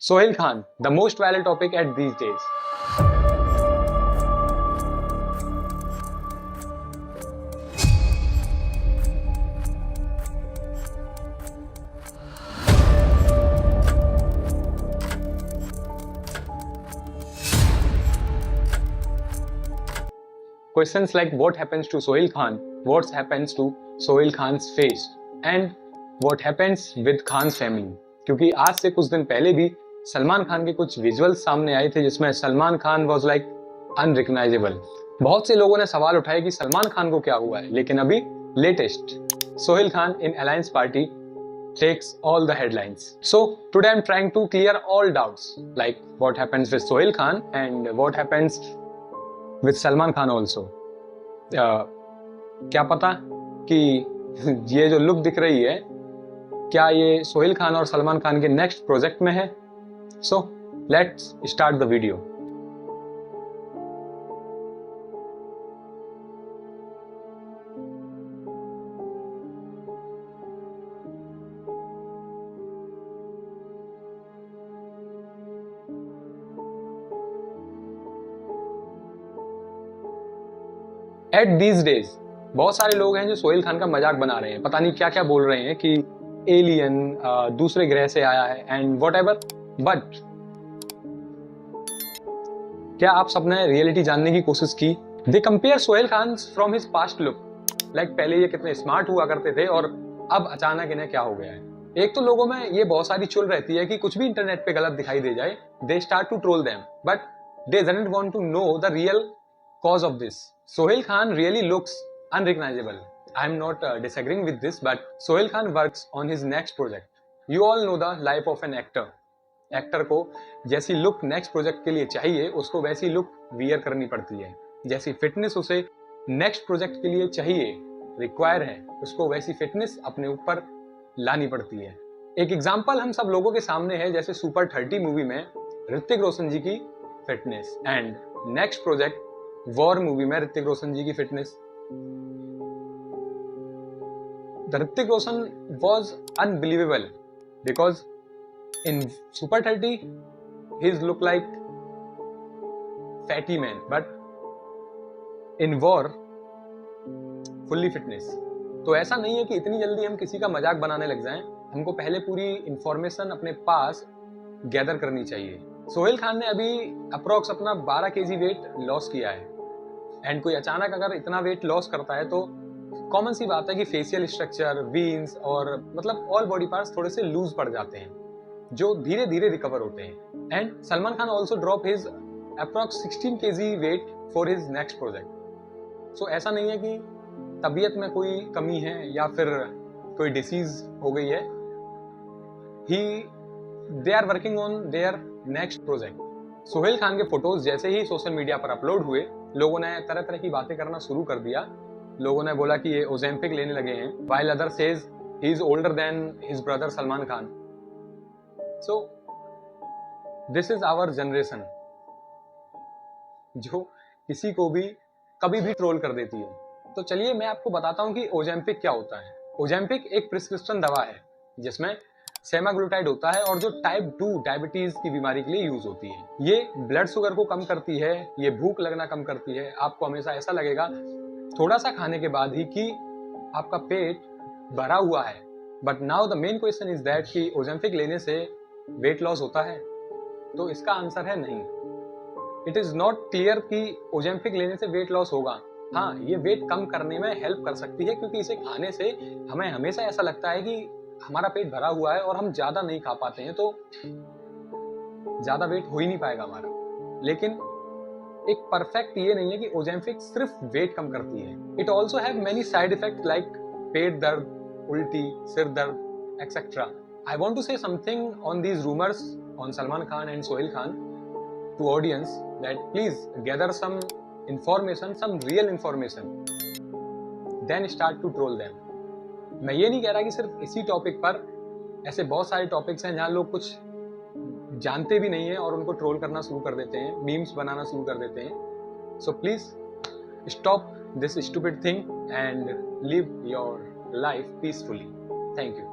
Sohail Khan, the most viral topic at these days. Questions like what happens to Sohail Khan, what happens to Sohail Khan's face, and what happens with Khan's family. क्योंकि आज से कुछ दिन पहले भी सलमान खान के कुछ visuals सामने आए थे जिसमें Salman Khan was like unrecognisable. बहुत से लोगों ने सवाल उठाए कि सलमान खान को क्या हुआ है, लेकिन अभी latest Sohail Khan in alliance party takes all the headlines. So today I'm trying to clear all doubts like what happens with Sohail Khan and what happens with Salman Khan also. क्या पता कि ये जो लुक दिख रही है क्या ये सोहेल खान और सलमान खान के नेक्स्ट प्रोजेक्ट में है? So let's start the video. At these days बहुत सारे लोग हैं जो सोहेल खान का मजाक बना रहे हैं, पता नहीं क्या क्या बोल रहे हैं कि एलियन दूसरे ग्रह से आया है एंड वॉट एवर। बट क्या आप सबने रियलिटी जानने की कोशिश की? They compare Sohail Khan from his past look, like पहले ये कितने स्मार्ट हुआ करते थे और अब अचानक इन्हें क्या हो गया है। एक तो लोगों में ये बहुत सारी चुल रहती है कि कुछ भी इंटरनेट पे गलत दिखाई दे जाए, they start to troll them, but they doesn't want to know the real cause of this. Sohail Khan really looks unrecognizable. I am not disagreeing with this, but Sohail Khan works on his next project. You all know the life of an actor. Actor को जैसी look next project के लिए चाहिए उसको वैसी look wear करनी पड़ती है, जैसी फिटनेस उसे नेक्स्ट प्रोजेक्ट के लिए चाहिए, रिक्वायर है, उसको वैसी फिटनेस अपने ऊपर लानी पड़ती है। एक एग्जाम्पल हम सब लोगों के सामने है, जैसे सुपर 30 मूवी में ऋतिक रोशन जी की fitness and next project war movie में ऋतिक रोशन जी की fitness. The Hrithik Roshan was unbelievable because in super 30 his look like fatty man, but in war fully fitness. तो ऐसा नहीं है कि इतनी जल्दी हम किसी का मजाक बनाने लग जाएं, हमको पहले पूरी इंफॉर्मेशन अपने पास गैदर करनी चाहिए। सोहेल खान ने अभी अप्रोक्स अपना 12 केजी वेट लॉस किया है एंड कोई अचानक अगर इतना वेट लॉस करता है तो कॉमन सी बात है कि फेशियल स्ट्रक्चर, वीन्स और मतलब ऑल बॉडी पार्ट्स थोड़े से लूज पड़ जाते हैं जो धीरे धीरे रिकवर होते हैं। And Salman Khan also drop his approx 16 KG weight for his next project. So ऐसा नहीं है कि तबीयत में कोई कमी है या फिर कोई डिसीज हो गई है, they are working on their next project. Sohail Khan के फोटोज जैसे ही सोशल मीडिया पर अपलोड हुए, लोगों ने तरह तरह की बातें करना शुरू कर दिया। लोगों ने बोला कि ये ओजेम्पिक लेने लगे हैं, while other says he is older than his brother Salman Khan. So this is our generation जो किसी को भी कभी भी ट्रोल कर देती है। तो चलिए मैं आपको बताता हूँ कि ओजेम्पिक क्या होता है। ओजेम्पिक एक प्रिस्क्रिप्शन दवा है जिसमें सेमाग्लूटाइड होता है और जो टाइप 2 डायबिटीज की बीमारी के लिए यूज होती है। ये ब्लड शुगर को कम करती है, ये भूख लगना कम करती है। आपको हमेशा ऐसा लगेगा थोड़ा सा खाने के बाद ही कि आपका पेट भरा हुआ है। But now the main question is that कि ओजेम्पिक लेने से वेट लॉस होता है? तो इसका आंसर है नहीं। इट इज नॉट क्लियर कि ओजेम्पिक लेने से वेट लॉस होगा। हाँ, ये वेट कम करने में हेल्प कर सकती है क्योंकि इसे खाने से हमें हमेशा ऐसा लगता है कि हमारा पेट भरा हुआ है और हम ज्यादा नहीं खा पाते हैं तो ज्यादा वेट हो ही नहीं पाएगा हमारा। लेकिन एक परफेक्ट ये नहीं है कि ओजेम्पिक सिर्फ वेट कम करती है। It also have many side effect like पेट दर्द, उल्टी, सिर दर्द etcetera. I want to say something on these rumours on Salman Khan and Sohail Khan to audience that please gather some information, some real information, then start to troll them. मैं ये नहीं कह रहा कि सिर्फ इसी टॉपिक पर, ऐसे बहुत सारे टॉपिक्स हैं जहां लोग कुछ जानते भी नहीं है और उनको ट्रोल करना शुरू कर देते हैं, मीम्स बनाना शुरू कर देते हैं। So please stop this stupid thing and live your life peacefully. Thank you.